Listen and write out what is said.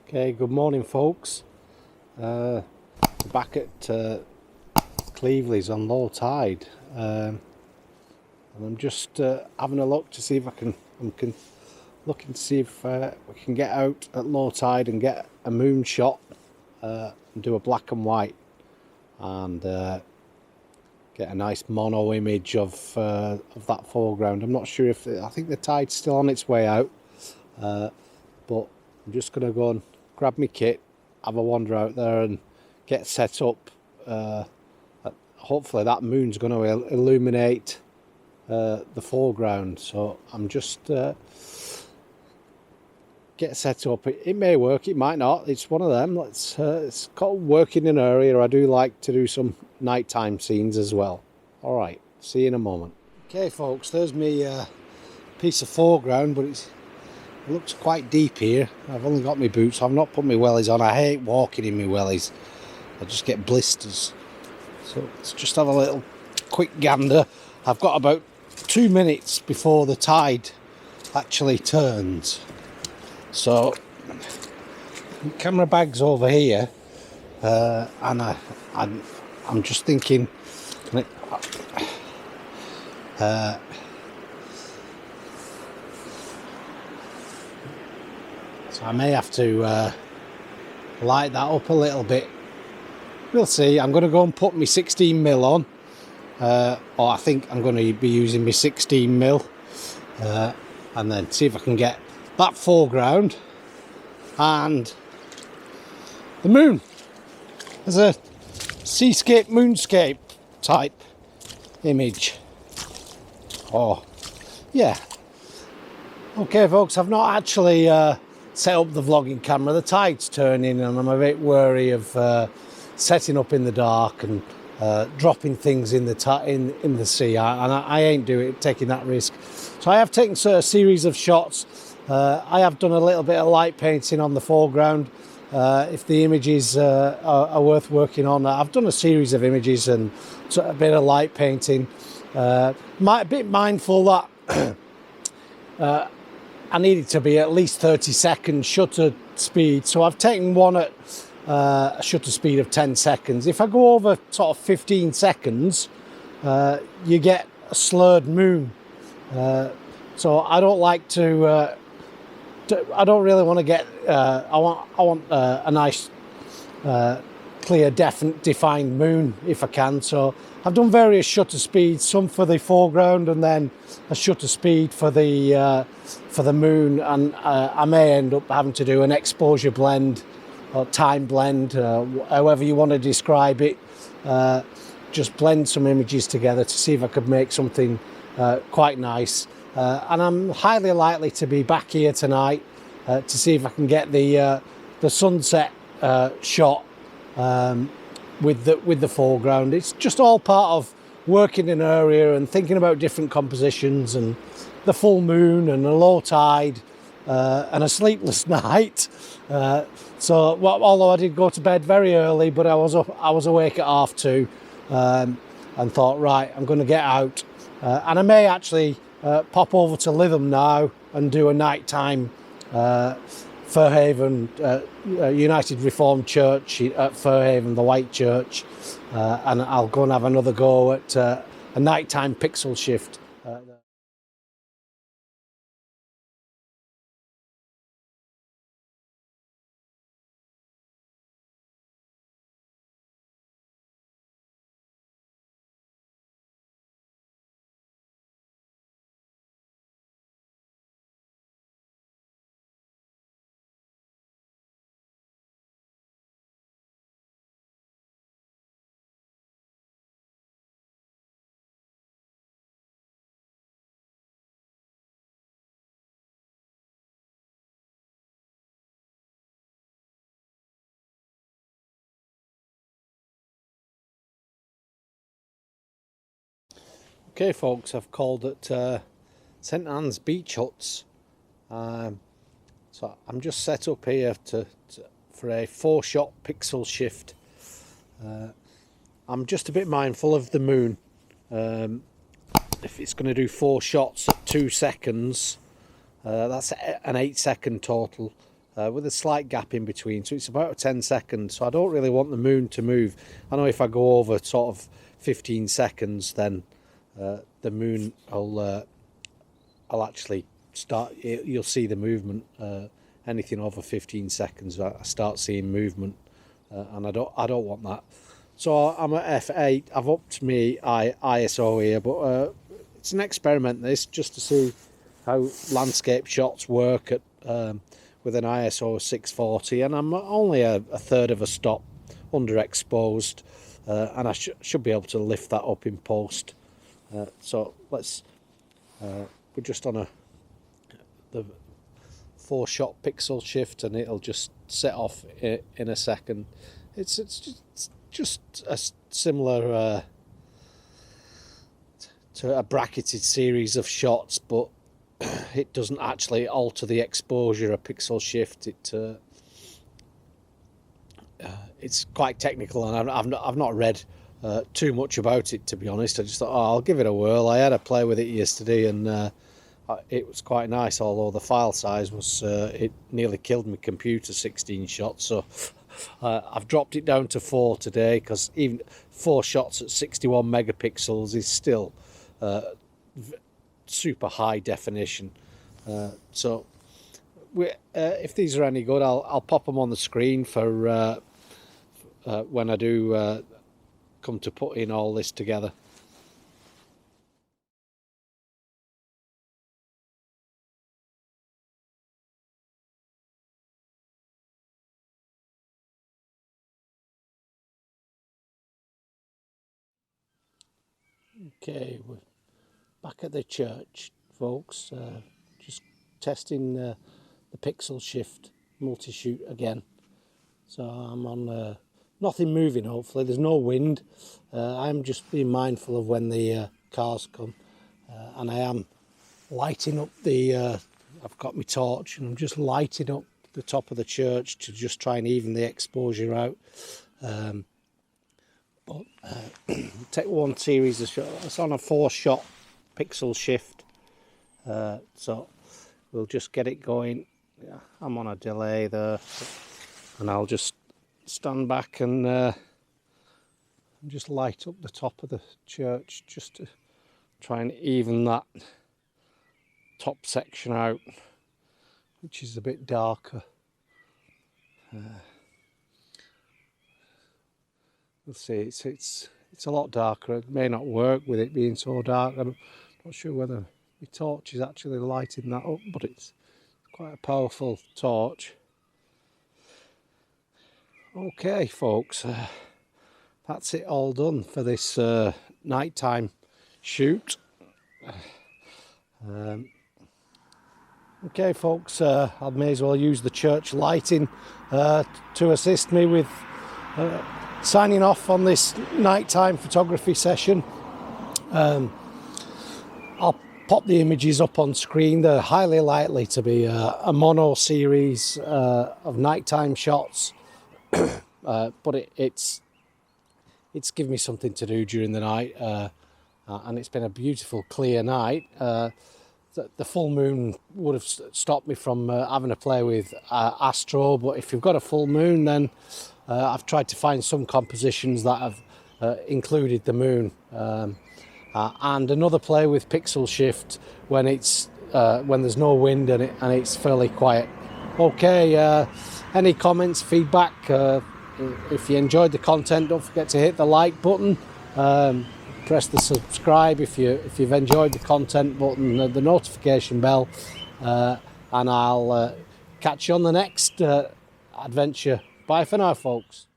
Okay, good morning folks. Back at Cleveley's on low tide, and I'm just having a look to see if I'm looking to see if we can get out at low tide and get a moon shot and do a black and white and get a nice mono image of that foreground. I'm not sure if I think the tide's still on its way out, but I'm just gonna go and grab my kit, have a wander out there and get set up. Hopefully that moon's going to illuminate the foreground, so I'm just get set up. It may work, it might not. It's one of them. It's called working in an area. I do like to do some nighttime scenes as well. All right, see you in a moment. Okay folks, there's me piece of foreground, but it looks quite deep here. I've only got my boots, I've not put my wellies on. I hate walking in my wellies, I just get blisters. So let's just have a little quick gander. I've got about 2 minutes before the tide actually turns. So camera bag's over here, and I'm just thinking so I may have to light that up a little bit. We'll see. I'm going to go and put my 16mm on, or I think I'm going to be using my 16mm, and then see if I can get that foreground and the moon as a seascape, moonscape type image. Oh, yeah. Okay, folks, I've not actually set up the vlogging camera. The tide's turning and I'm a bit wary of setting up in the dark and dropping things in the sea, and I ain't taking that risk. So I have taken a series of shots. I have done a little bit of light painting on the foreground. If the images are worth working on, I've done a series of images and a bit of light painting. A bit mindful that I needed to be at least 30 seconds shutter speed, so I've taken one at a shutter speed of 10 seconds. If I go over sort of 15 seconds, you get a slurred moon. So I don't like to. I don't really want to get. I want a nice, clear, defined moon if I can. So I've done various shutter speeds, some for the foreground and then a shutter speed for the moon. And I may end up having to do an exposure blend or time blend, however you want to describe it. Just blend some images together to see if I could make something quite nice. And I'm highly likely to be back here tonight to see if I can get the sunset shot with the foreground. It's just all part of working in an area and thinking about different compositions and the full moon and a low tide and a sleepless night. So although I did go to bed very early, but I was awake at 2:30 and thought, right, I'm going to get out, and I may actually pop over to Lytham now and do a nighttime Fairhaven United Reformed Church at Fairhaven, the White Church, and I'll go and have another go at a nighttime pixel shift. Okay folks, I've called at St Anne's Beach Huts, so I'm just set up here for a 4-shot pixel shift. I'm just a bit mindful of the moon. If it's going to do 4 shots at 2 seconds, that's an 8-second total. with a slight gap in between, so it's about 10 seconds. So I don't really want the moon to move. I know if I go over sort of 15 seconds, then the moon will actually start, you'll see the movement. Anything over 15 seconds I start seeing movement, and I don't want that. So I'm at f8. I've upped my ISO here, but it's an experiment, this, just to see how landscape shots work at with an ISO 640, and I'm only a third of a stop underexposed, and I should be able to lift that up in post. So let's we're just on the 4-shot pixel shift, and it'll just set off in a second. It's just a similar to a bracketed series of shots, but it doesn't actually alter the exposure. A pixel shift, it's quite technical, and I've not read too much about it, to be honest. I just thought, oh, I'll give it a whirl. I had a play with it yesterday, and it was quite nice, although the file size was it nearly killed my computer, 16 shots. So I've dropped it down to 4 today, because even 4 shots at 61 megapixels is still super high definition. So if these are any good, I'll pop them on the screen for when I do come to put in all this together. Okay, we're back at the church, folks. Just testing the pixel shift multi-shoot again. So I'm on nothing moving, hopefully. There's no wind. I'm just being mindful of when the cars come. And I am lighting up the... I've got my torch, and I'm just lighting up the top of the church to just try and even the exposure out. But take one series of shots. It's on a 4-shot pixel shift, so we'll just get it going. Yeah, I'm on a delay there, and I'll just stand back and just light up the top of the church, just to try and even that top section out, which is a bit darker. We'll see. It's a lot darker. It may not work with it being so dark. I'm not sure whether my torch is actually lighting that up, but it's quite a powerful torch. Okay, folks, that's it all done for this nighttime shoot. Okay, folks, I may as well use the church lighting to assist me with signing off on this nighttime photography session. I'll pop the images up on screen. They're highly likely to be a mono series of nighttime shots, but it's given me something to do during the night, and it's been a beautiful clear night. The full moon would have stopped me from having a play with Astro, but if you've got a full moon, then I've tried to find some compositions that have included the moon, and another play with pixel shift when it's when there's no wind and it's fairly quiet. Okay, any comments, feedback? If you enjoyed the content, don't forget to hit the like button. Press the subscribe if you've enjoyed the content button, the notification bell, and I'll catch you on the next adventure. Bye for now, folks.